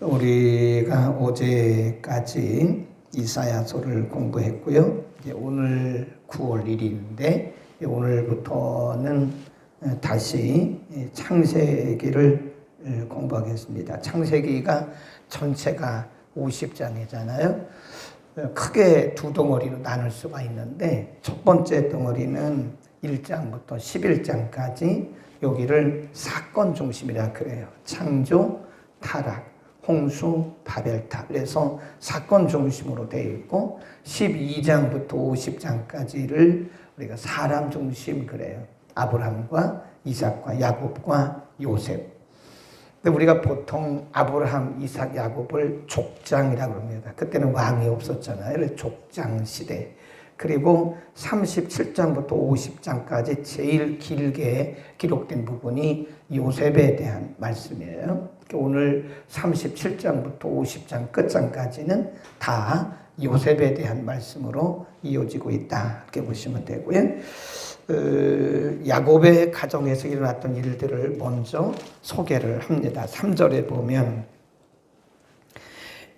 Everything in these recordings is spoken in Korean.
우리가 어제까지 이사야서를 공부했고요. 이제 오늘 9월 1일인데 오늘부터는 다시 창세기를 공부하겠습니다. 창세기가 전체가 50장이잖아요. 크게 두 덩어리로 나눌 수가 있는데 첫 번째 덩어리는 1장부터 11장까지 여기를 사건 중심이라 그래요. 창조, 타락, 홍수, 바벨탑. 그래서 사건 중심으로 되어 있고 12장부터 50장까지를 우리가 사람 중심 그래요. 아브라함과 이삭과 야곱과 요셉. 근데 우리가 보통 아브라함, 이삭, 야곱을 족장이라고 합니다. 그때는 왕이 없었잖아요. 족장 시대. 그리고 37장부터 50장까지 제일 길게 기록된 부분이 요셉에 대한 말씀이에요. 오늘 37장부터 50장 끝장까지는 다 요셉에 대한 말씀으로 이어지고 있다. 이렇게 보시면 되고요. 야곱의 가정에서 일어났던 일들을 먼저 소개를 합니다. 3절에 보면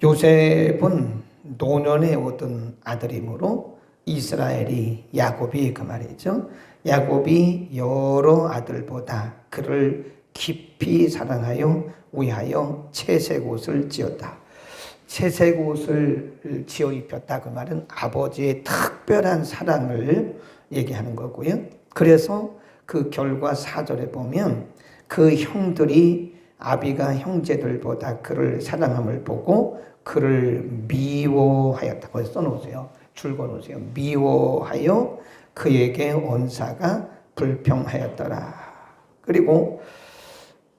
요셉은 노년에 얻은 아들이므로 이스라엘이 야곱이 그 말이죠. 야곱이 여러 아들보다 그를 깊이 사랑하여 위하여 채색 옷을 지었다. 채색 옷을 지어 입혔다. 그 말은 아버지의 특별한 사랑을 얘기하는 거고요. 그래서 그 결과 4절에 보면 그 형들이 아비가 형제들보다 그를 사랑함을 보고 그를 미워하였다. 거기 써놓으세요. 줄거놓으세요. 미워하여 그에게 언사가 불평하였더라. 그리고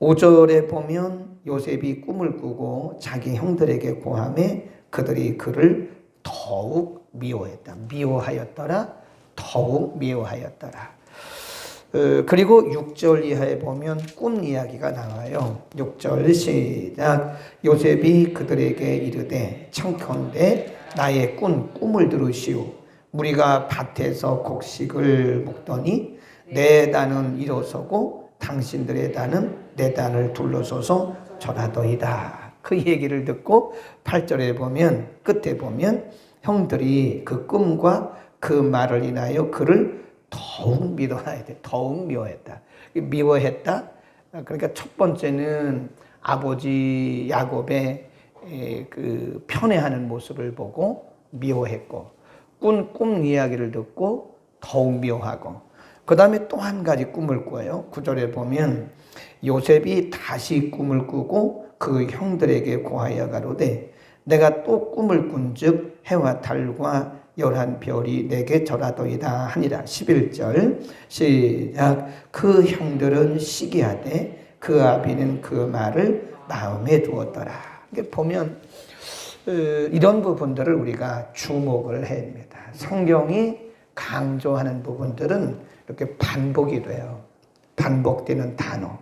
5절에 보면 요셉이 꿈을 꾸고 자기 형들에게 고하매 그들이 그를 더욱 미워했다. 미워하였더라. 더욱 미워하였더라. 그리고 6절 이하에 보면 꿈 이야기가 나와요. 6절 시작. 요셉이 그들에게 이르되 청컨대 나의 꿈을 들으시오. 무리가 밭에서 곡식을 먹더니 내 단은 일어서고 당신들의 단은 내 단을 둘러서서 절하더이다. 그 얘기를 듣고 8절에 보면 끝에 보면 형들이 그 꿈과 그 말을 인하여 그를 더욱 미워하였다. 더욱 미워했다. 미워했다. 그러니까 첫 번째는 아버지 야곱의 그 편애하는 모습을 보고 미워했고 꿈 이야기를 듣고 더욱 미워하고 그 다음에 또 한 가지 꿈을 꿔요. 9절에 보면 요셉이 다시 꿈을 꾸고 그 형들에게 고하여 가로되 내가 또 꿈을 꾼즉 해와 달과 열한 별이 내게 절하도이다 하니라. 11절 시작. 그 형들은 시기하되 그 아비는 그 말을 마음에 두었더라. 이게 보면 이런 부분들을 우리가 주목을 해야 됩니다. 성경이 강조하는 부분들은 이렇게 반복이 돼요. 반복되는 단어,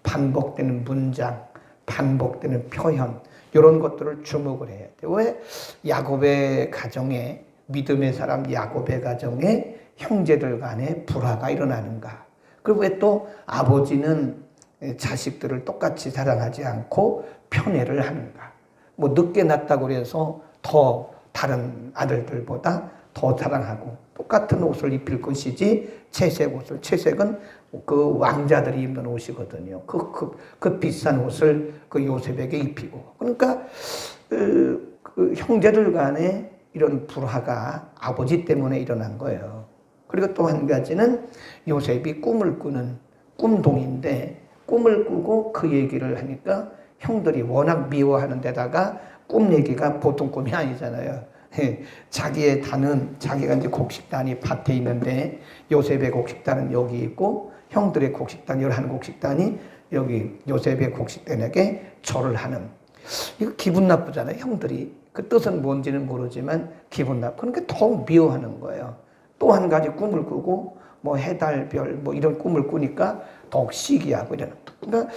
반복되는 문장, 반복되는 표현 이런 것들을 주목을 해야 돼요. 왜 야곱의 가정에 믿음의 사람 야곱의 가정에 형제들 간에 불화가 일어나는가? 그리고 왜 또 아버지는 자식들을 똑같이 사랑하지 않고 편애를 하는가? 뭐 늦게 낳았다고 해서 더 다른 아들들보다 더 사랑하고 똑같은 옷을 입힐 것이지 채색 옷을 채색은 그 왕자들이 입는 옷이거든요. 그 비싼 옷을 그 요셉에게 입히고 그러니까 그 형제들 간에 이런 불화가 아버지 때문에 일어난 거예요. 그리고 또 한 가지는 요셉이 꿈을 꾸는 꿈동인데 꿈을 꾸고 그 얘기를 하니까 형들이 워낙 미워하는 데다가 꿈 얘기가 보통 꿈이 아니잖아요. 자기의 단은 자기가 이제 곡식단이 밭에 있는데 요셉의 곡식단은 여기 있고 형들의 곡식단 11곡식단이 여기 요셉의 곡식단에게 절을 하는 이거 기분 나쁘잖아요. 형들이 그 뜻은 뭔지는 모르지만 기분 나쁘고 그러니까 더욱 미워하는 거예요. 또 한 가지 꿈을 꾸고 뭐 해달별 뭐 이런 꿈을 꾸니까 더욱 시기하고 이러는. 그러니까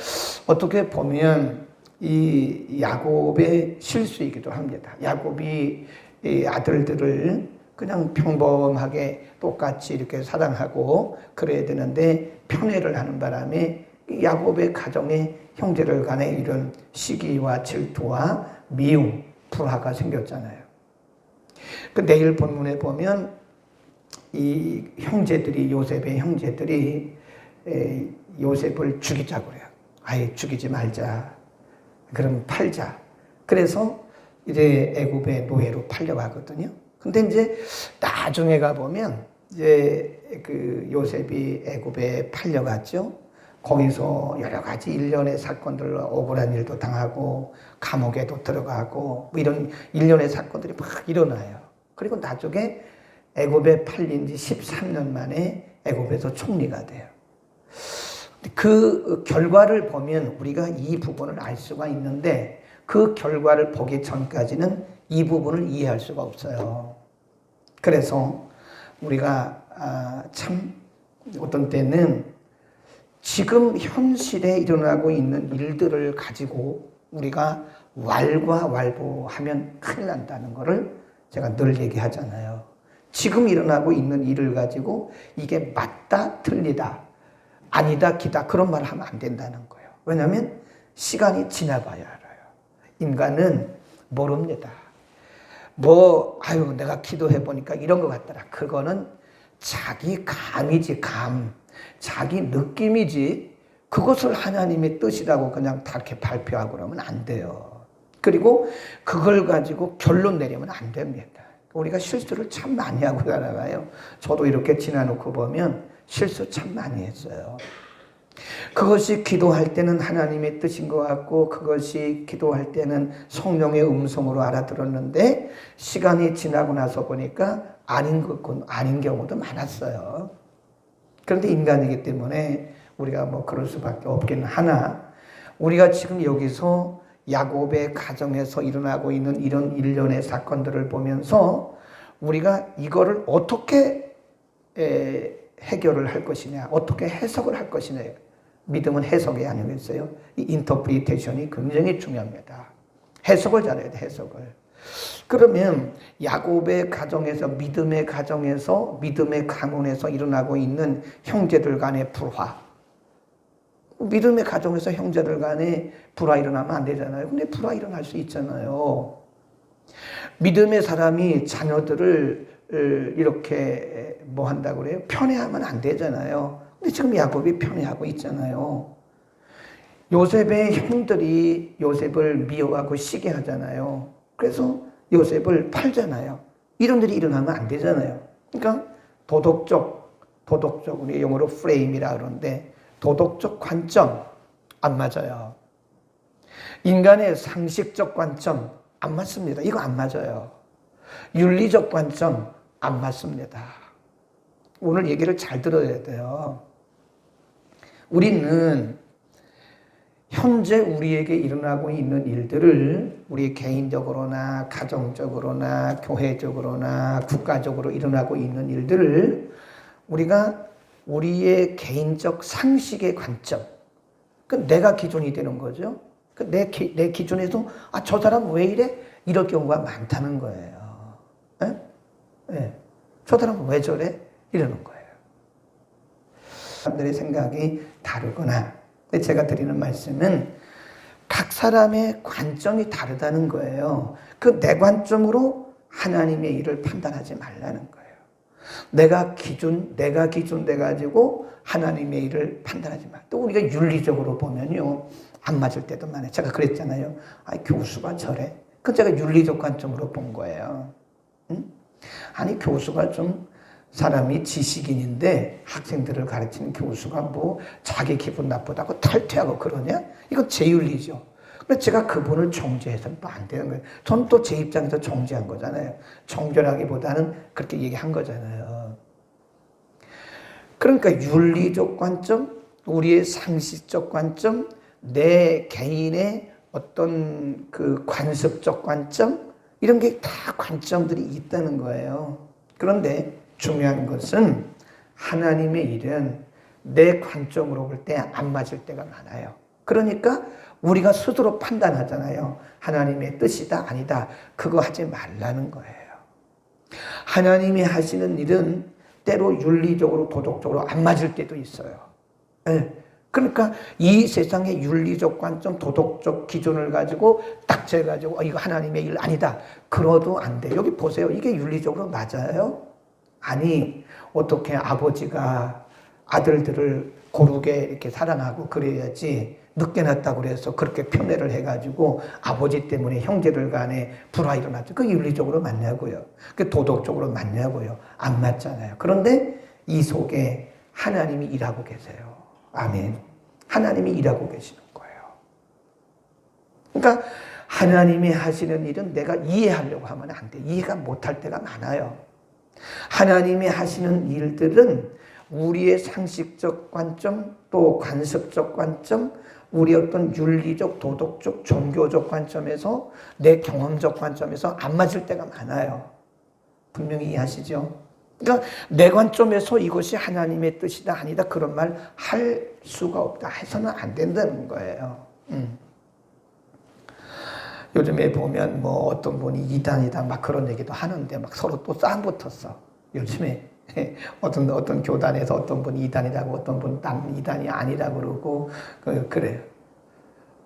어떻게 보면 이 야곱의 실수이기도 합니다. 야곱이 이 아들들을 그냥 평범하게 똑같이 이렇게 사랑하고 그래야 되는데 편애를 하는 바람에 야곱의 가정에 형제들 간에 이런 시기와 질투와 미움, 불화가 생겼잖아요. 그 내일 본문에 보면 이 형제들이, 요셉의 형제들이 요셉을 죽이자고 그래요. 아예 죽이지 말자. 그럼 팔자. 그래서 이제 애굽의 노예로 팔려가거든요. 근데 이제 나중에 가보면 이제 그 요셉이 애굽에 팔려갔죠. 거기서 여러 가지 일련의 사건들, 억울한 일도 당하고 감옥에도 들어가고 뭐 이런 일련의 사건들이 막 일어나요. 그리고 나중에 애굽에 팔린 지 13년 만에 애굽에서 총리가 돼요. 그 결과를 보면 우리가 이 부분을 알 수가 있는데 그 결과를 보기 전까지는 이 부분을 이해할 수가 없어요. 그래서 우리가 참 어떤 때는 지금 현실에 일어나고 있는 일들을 가지고 우리가 왈가왈부하면 큰일 난다는 것을 제가 늘 얘기하잖아요. 지금 일어나고 있는 일을 가지고 이게 맞다, 틀리다, 아니다, 기다 그런 말을 하면 안 된다는 거예요. 왜냐하면 시간이 지나봐야 알아요. 인간은 모릅니다. 내가 기도해 보니까 이런 것 같더라. 그거는 자기 감이지, 감. 자기 느낌이지, 그것을 하나님의 뜻이라고 그냥 다 이렇게 발표하고 그러면 안 돼요. 그리고 그걸 가지고 결론 내리면 안 됩니다. 우리가 실수를 참 많이 하고 살아가요. 저도 이렇게 지나놓고 보면 실수 참 많이 했어요. 그것이 기도할 때는 하나님의 뜻인 것 같고 그것이 기도할 때는 성령의 음성으로 알아들었는데 시간이 지나고 나서 보니까 아닌 경우도 많았어요. 그런데 인간이기 때문에 우리가 뭐 그럴 수밖에 없긴 하나, 우리가 지금 여기서 야곱의 가정에서 일어나고 있는 이런 일련의 사건들을 보면서 우리가 이거를 어떻게 해결을 할 것이냐, 어떻게 해석을 할 것이냐. 믿음은 해석이 아니겠어요? 이 인터프리테이션이 굉장히 중요합니다. 해석을 잘해야 돼, 해석을. 그러면 야곱의 가정에서, 믿음의 가정에서, 믿음의 가문에서 일어나고 있는 형제들 간의 불화. 믿음의 가정에서 형제들 간에 불화 일어나면 안 되잖아요. 근데 불화 일어날 수 있잖아요. 믿음의 사람이 자녀들을 이렇게 뭐 한다고 그래요? 편애하면 안 되잖아요. 근데 지금 야곱이 편애하고 있잖아요. 요셉의 형들이 요셉을 미워하고 시기하잖아요. 그래서 요셉을 팔잖아요. 이런 일이 일어나면 안 되잖아요. 그러니까 도덕적, 우리 영어로 프레임이라 그러는데 도덕적 관점 안 맞아요. 인간의 상식적 관점 안 맞습니다. 이거 안 맞아요. 윤리적 관점 안 맞습니다. 오늘 얘기를 잘 들어야 돼요. 우리는 현재 우리에게 일어나고 있는 일들을 우리 개인적으로나 가정적으로나 교회적으로나 국가적으로 일어나고 있는 일들을 우리가 우리의 개인적 상식의 관점, 내가 기준이 되는 거죠. 내 기준에서 저 사람 왜 이래? 이럴 경우가 많다는 거예요. 저 사람 왜 저래? 이러는 거예요. 사람들의 생각이 다르거나, 제가 드리는 말씀은 각 사람의 관점이 다르다는 거예요. 내 관점으로 하나님의 일을 판단하지 말라는 거예요. 내가 기준 돼가지고 하나님의 일을 판단하지 마. 또 우리가 윤리적으로 보면요, 안 맞을 때도 많아요. 제가 그랬잖아요. 교수가 저래. 제가 윤리적 관점으로 본 거예요. 아니, 교수가 좀 사람이 지식인인데 학생들을 가르치는 교수가 뭐 자기 기분 나쁘다고 탈퇴하고 그러냐? 이건 제 윤리죠. 그래서 제가 그분을 정죄해서는 또 안 되는 거예요. 전 또 제 입장에서 정죄한 거잖아요. 정죄라기보다는 그렇게 얘기한 거잖아요. 그러니까 윤리적 관점, 우리의 상식적 관점, 내 개인의 어떤 그 관습적 관점, 이런 게 다 관점들이 있다는 거예요. 그런데 중요한 것은 하나님의 일은 내 관점으로 볼 때 안 맞을 때가 많아요. 그러니까 우리가 스스로 판단하잖아요. 하나님의 뜻이다, 아니다. 그거 하지 말라는 거예요. 하나님이 하시는 일은 때로 윤리적으로, 도덕적으로 안 맞을 때도 있어요. 그러니까 이 세상의 윤리적 관점, 도덕적 기준을 가지고 딱 재가지고 이거 하나님의 일 아니다. 그러도 안 돼. 여기 보세요. 이게 윤리적으로 맞아요? 아니, 어떻게 아버지가 아들들을 고르게 이렇게 사랑하고 그래야지 늦게 낳았다고 그래서 그렇게 편애를 해가지고 아버지 때문에 형제들 간에 불화 일어났죠. 그게 윤리적으로 맞냐고요. 그게 도덕적으로 맞냐고요. 안 맞잖아요. 그런데 이 속에 하나님이 일하고 계세요. 아멘. 하나님이 일하고 계시는 거예요. 그러니까 하나님이 하시는 일은 내가 이해하려고 하면 안 돼. 이해가 못할 때가 많아요. 하나님이 하시는 일들은 우리의 상식적 관점, 또 관습적 관점, 우리 어떤 윤리적, 도덕적, 종교적 관점에서 내 경험적 관점에서 안 맞을 때가 많아요. 분명히 이해하시죠? 그러니까 내 관점에서 이것이 하나님의 뜻이다 아니다 그런 말 할 수가 없다. 해서는 안 된다는 거예요. 요즘에 보면 뭐 어떤 분이 이단이다 막 그런 얘기도 하는데 막 서로 또 싸움 붙었어. 요즘에 어떤 교단에서 어떤 분이 이단이라고 어떤 분은 난 이단이 아니라고 그러고 그래요.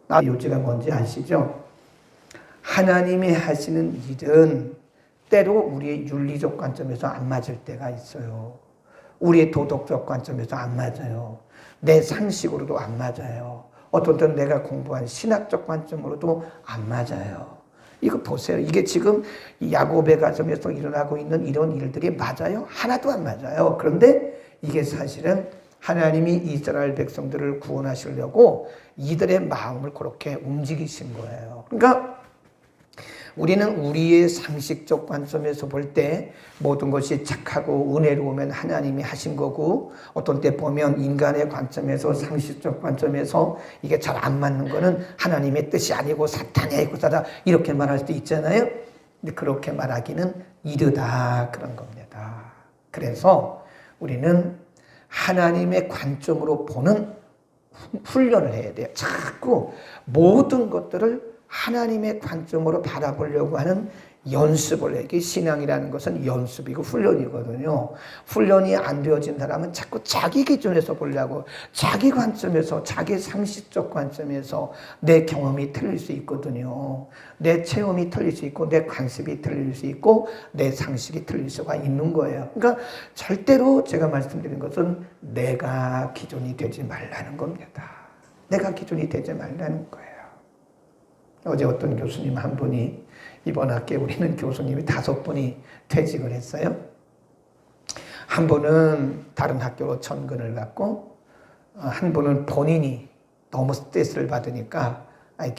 나 요지가 뭔지 아시죠? 하나님이 하시는 일은 때로 우리의 윤리적 관점에서 안 맞을 때가 있어요. 우리의 도덕적 관점에서 안 맞아요. 내 상식으로도 안 맞아요. 어떤 때는 내가 공부한 신학적 관점으로도 안 맞아요. 이거 보세요. 이게 지금 야곱의 가정에서 일어나고 있는 이런 일들이 맞아요? 하나도 안 맞아요. 그런데 이게 사실은 하나님이 이스라엘 백성들을 구원하시려고 이들의 마음을 그렇게 움직이신 거예요. 그러니까 우리는 우리의 상식적 관점에서 볼 때 모든 것이 착하고 은혜로우면 하나님이 하신 거고 어떤 때 보면 인간의 관점에서 상식적 관점에서 이게 잘 안 맞는 거는 하나님의 뜻이 아니고 사탄의 구사다 이렇게 말할 수도 있잖아요. 근데 그렇게 말하기는 이르다 그런 겁니다. 그래서 우리는 하나님의 관점으로 보는 훈련을 해야 돼요. 자꾸 모든 것들을 하나님의 관점으로 바라보려고 하는 연습을 해. 신앙이라는 것은 연습이고 훈련이거든요. 훈련이 안 되어진 사람은 자꾸 자기 기준에서 보려고 자기 관점에서 자기 상식적 관점에서 내 경험이 틀릴 수 있거든요. 내 체험이 틀릴 수 있고 내 관습이 틀릴 수 있고 내 상식이 틀릴 수가 있는 거예요. 그러니까 절대로 제가 말씀드린 것은 내가 기준이 되지 말라는 겁니다. 내가 기준이 되지 말라는 거예요. 어제 어떤 교수님 한 분이 이번 학기에 우리는 교수님이 5분이 퇴직을 했어요. 한 분은 다른 학교로 전근을 갔고 한 분은 본인이 너무 스트레스를 받으니까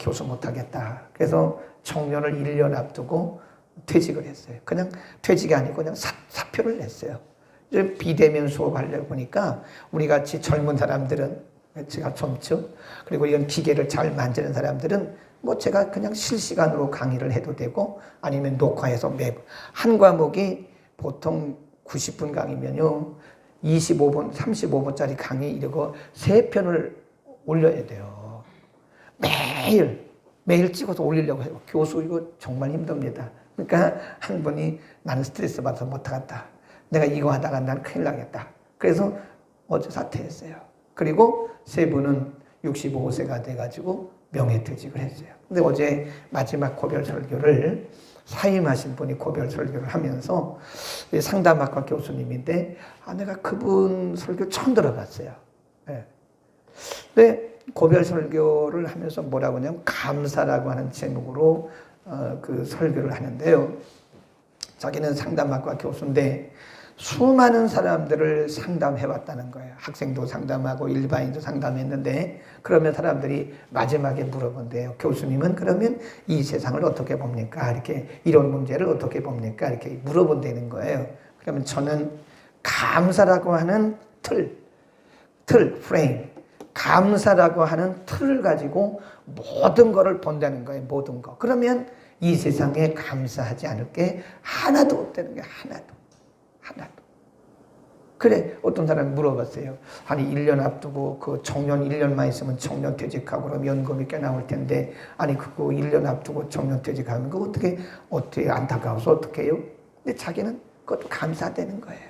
교수 못하겠다. 그래서 청년을 1년 앞두고 퇴직을 했어요. 그냥 퇴직이 아니고 그냥 사표를 냈어요. 비대면 수업하려고 보니까 우리 같이 젊은 사람들은 제가 젊죠. 그리고 이런 기계를 잘 만지는 사람들은 뭐 제가 그냥 실시간으로 강의를 해도 되고 아니면 녹화해서 매번 한 과목이 보통 90분 강의면요 25분, 35분짜리 강의 이러고 3편을 올려야 돼요. 매일 찍어서 올리려고 해요. 교수 이거 정말 힘듭니다. 그러니까 한 분이 나는 스트레스 받아서 못하겠다. 내가 이거 하다가 난 큰일 나겠다. 그래서 어제 사퇴했어요. 그리고 3분은 65세가 돼가지고 명예퇴직을 했어요. 근데 어제 마지막 고별 설교를 사임하신 분이 고별 설교를 하면서 상담학과 교수님인데 내가 그분 설교 처음 들어봤어요. 네. 근데 고별 설교를 하면서 뭐라고 하냐면 감사라고 하는 제목으로 그 설교를 하는데요. 자기는 상담학과 교수인데 수많은 사람들을 상담해왔다는 거예요. 학생도 상담하고 일반인도 상담했는데 그러면 사람들이 마지막에 물어본대요. 교수님은 그러면 이 세상을 어떻게 봅니까? 이렇게 이런 문제를 어떻게 봅니까? 이렇게 물어본다는 거예요. 그러면 저는 감사라고 하는 프레임, 감사라고 하는 틀을 가지고 모든 거를 본다는 거예요. 모든 거. 그러면 이 세상에 감사하지 않을 게 하나도 없다는 게 하나도. 그래 어떤 사람이 물어봤어요. 아니 1년 앞두고 그 청년 1년만 있으면 청년 퇴직하고 그럼 연금이 꽤 나올 텐데 아니 그거 1년 앞두고 청년 퇴직하면 그거 어떻게 안타까워서 어떻게 해요? 근데 자기는 그것도 감사되는 거예요.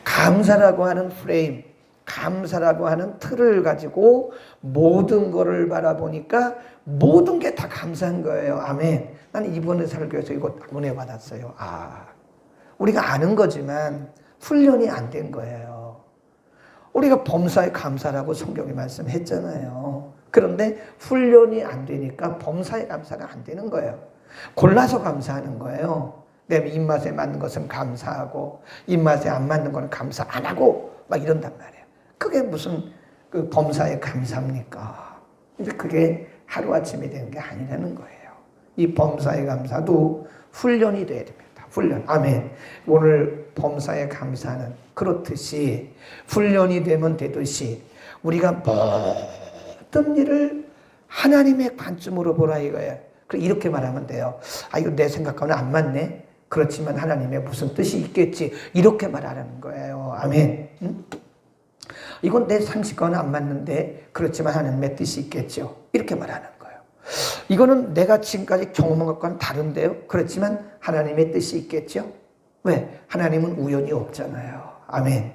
감사라고 하는 프레임, 감사라고 하는 틀을 가지고 모든 거를 바라보니까 모든 게 다 감사한 거예요. 아멘. 나는 이번에 설교에서 이거 은혜 받았어요. 우리가 아는 거지만 훈련이 안 된 거예요. 우리가 범사에 감사라고 성경에 말씀했잖아요. 그런데 훈련이 안 되니까 범사에 감사가 안 되는 거예요. 골라서 감사하는 거예요. 내 입맛에 맞는 것은 감사하고 입맛에 안 맞는 거는 감사 안 하고 막 이런단 말이에요. 그게 무슨 그 범사에 감사입니까? 근데 그게 하루아침에 되는 게 아니라는 거예요. 이 범사에 감사도 훈련이 돼야 됩니다. 훈련. 아멘. 오늘 범사에 감사는 그렇듯이 훈련이 되면 되듯이 우리가 모든 일을 하나님의 관점으로 보라 이거예요. 이렇게 말하면 돼요. 이거 내 생각과는 안 맞네. 그렇지만 하나님의 무슨 뜻이 있겠지. 이렇게 말하라는 거예요. 아멘. 응? 이건 내 상식과는 안 맞는데 그렇지만 하나님의 뜻이 있겠죠. 이렇게 말하는 거예요. 이거는 내가 지금까지 경험한 것과는 다른데요. 그렇지만 하나님의 뜻이 있겠죠. 왜? 하나님은 우연이 없잖아요. 아멘.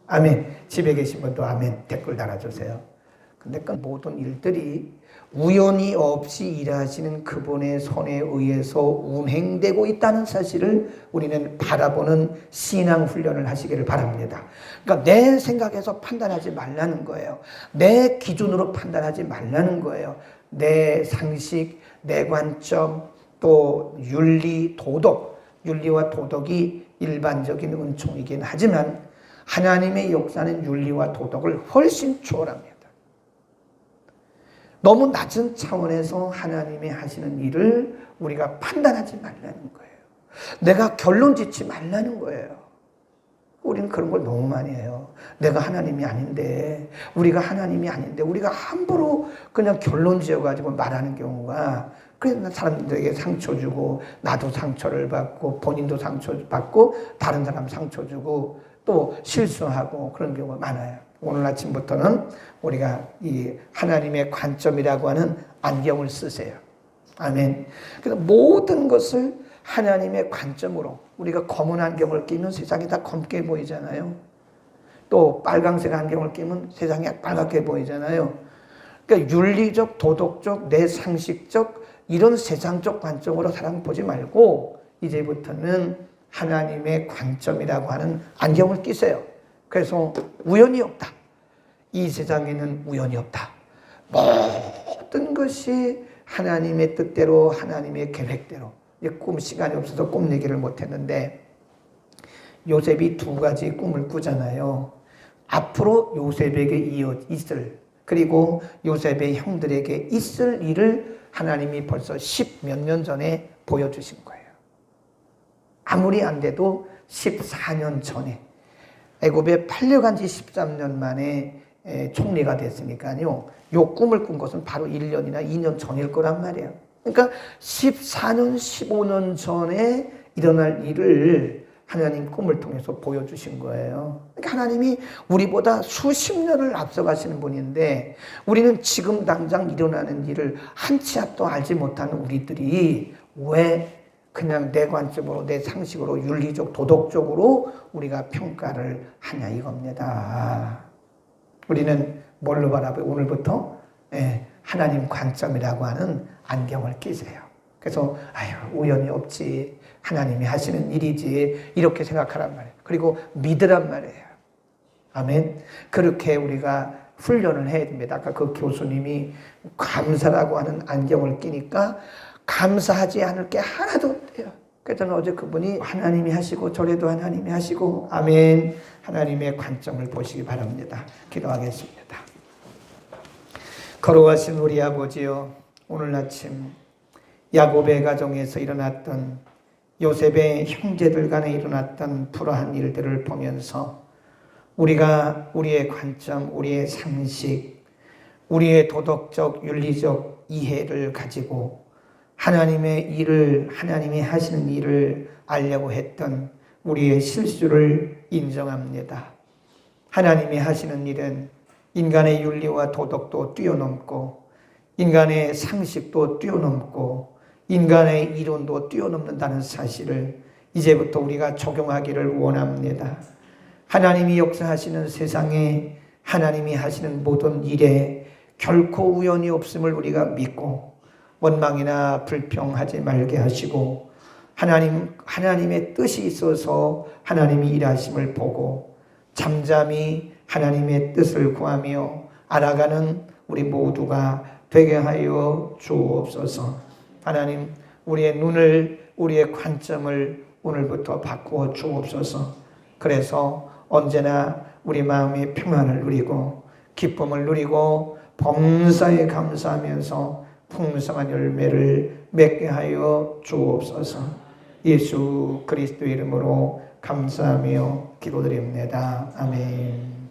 아멘. 집에 계신 분도 아멘 댓글 달아주세요. 근데 그 모든 일들이 우연이 없이 일하시는 그분의 손에 의해서 운행되고 있다는 사실을 우리는 바라보는 신앙 훈련을 하시기를 바랍니다. 그러니까 내 생각에서 판단하지 말라는 거예요. 내 기준으로 판단하지 말라는 거예요. 내 상식, 내 관점, 또 윤리, 도덕, 윤리와 도덕이 일반적인 은총이긴 하지만 하나님의 역사는 윤리와 도덕을 훨씬 초월합니다. 너무 낮은 차원에서 하나님이 하시는 일을 우리가 판단하지 말라는 거예요. 내가 결론 짓지 말라는 거예요. 우리는 그런 걸 너무 많이 해요. 내가 하나님이 아닌데, 우리가 하나님이 아닌데, 우리가 함부로 그냥 결론 지어가지고 말하는 경우가, 그래서 사람들에게 상처 주고, 나도 상처를 받고, 본인도 상처 받고, 다른 사람 상처 주고, 또 실수하고 그런 경우가 많아요. 오늘 아침부터는 우리가 이 하나님의 관점이라고 하는 안경을 쓰세요. 아멘. 그래서 모든 것을 하나님의 관점으로 우리가 검은 안경을 끼면 세상이 다 검게 보이잖아요. 또 빨강색 안경을 끼면 세상이 빨갛게 보이잖아요. 그러니까 윤리적, 도덕적, 내 상식적 이런 세상적 관점으로 사람 보지 말고 이제부터는 하나님의 관점이라고 하는 안경을 끼세요. 그래서 우연이 없다. 이 세상에는 우연이 없다. 모든 것이 하나님의 뜻대로 하나님의 계획대로. 꿈 시간이 없어서 꿈 얘기를 못했는데 요셉이 두 가지 꿈을 꾸잖아요. 앞으로 요셉에게 있을 그리고 요셉의 형들에게 있을 일을 하나님이 벌써 10몇 년 전에 보여주신 거예요. 아무리 안 돼도 14년 전에 애굽에 팔려간 지 13년 만에 총리가 됐으니까요. 요 꿈을 꾼 것은 바로 1년이나 2년 전일 거란 말이에요. 그러니까 14년, 15년 전에 일어날 일을 하나님 꿈을 통해서 보여주신 거예요. 그러니까 하나님이 우리보다 수십 년을 앞서가시는 분인데 우리는 지금 당장 일어나는 일을 한 치 앞도 알지 못하는 우리들이 왜 그냥 내 관점으로 내 상식으로 윤리적 도덕적으로 우리가 평가를 하냐 이겁니다. 우리는 뭘로 바라봐요? 오늘부터 하나님 관점이라고 하는 안경을 끼세요. 그래서 우연이 없지 하나님이 하시는 일이지 이렇게 생각하란 말이에요. 그리고 믿으란 말이에요. 아멘. 그렇게 우리가 훈련을 해야 됩니다. 아까 그 교수님이 감사라고 하는 안경을 끼니까 감사하지 않을 게 하나도 없대요. 그래서 저는 어제 그분이 하나님이 하시고 저래도 하나님이 하시고 아멘. 하나님의 관점을 보시기 바랍니다. 기도하겠습니다. 거룩하신 우리 아버지요, 오늘 아침 야곱의 가정에서 일어났던 요셉의 형제들 간에 일어났던 불화한 일들을 보면서 우리가 우리의 관점, 우리의 상식, 우리의 도덕적, 윤리적 이해를 가지고 하나님의 일을, 하나님이 하시는 일을 알려고 했던 우리의 실수를 인정합니다. 하나님이 하시는 일은 인간의 윤리와 도덕도 뛰어넘고 인간의 상식도 뛰어넘고 인간의 이론도 뛰어넘는다는 사실을 이제부터 우리가 적용하기를 원합니다. 하나님이 역사하시는 세상에 하나님이 하시는 모든 일에 결코 우연이 없음을 우리가 믿고 원망이나 불평하지 말게 하시고 하나님의 뜻이 있어서 하나님이 일하심을 보고 잠잠히 하나님의 뜻을 구하며 알아가는 우리 모두가 되게 하여 주옵소서. 하나님, 우리의 눈을, 우리의 관점을 오늘부터 바꾸어 주옵소서. 그래서 언제나 우리 마음의 평안을 누리고 기쁨을 누리고 범사에 감사하면서 풍성한 열매를 맺게 하여 주옵소서. 예수 그리스도 이름으로 감사하며 기도드립니다. 아멘.